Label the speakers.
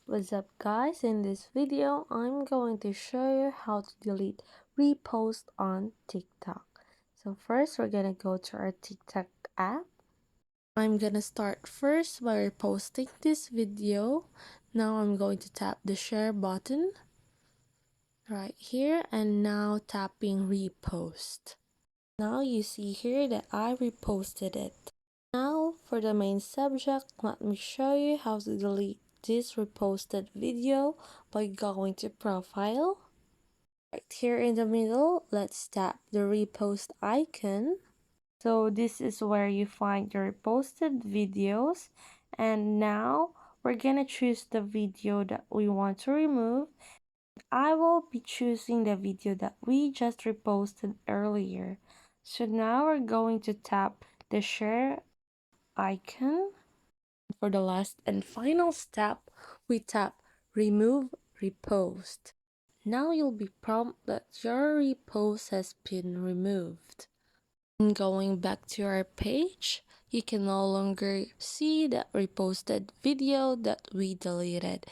Speaker 1: What's up guys, in this video I'm going to show you how to delete repost on TikTok. So first we're gonna go to our TikTok app. I'm gonna start first by reposting this video. Now I'm going to tap the share button right here and now tapping repost. Now you see here that I reposted it. Now for the main subject, let me show you how to delete this reposted video by going to profile. Right here in the middle, let's tap the repost icon. So this is where you find your reposted videos, and now we're gonna choose the video that we want to remove. I will be choosing the video that we just reposted earlier. So now we're going to tap the share icon. For the last and final step, we tap remove repost. Now you'll be prompted that your repost has been removed. And going back to our page, you can no longer see that reposted video that we deleted.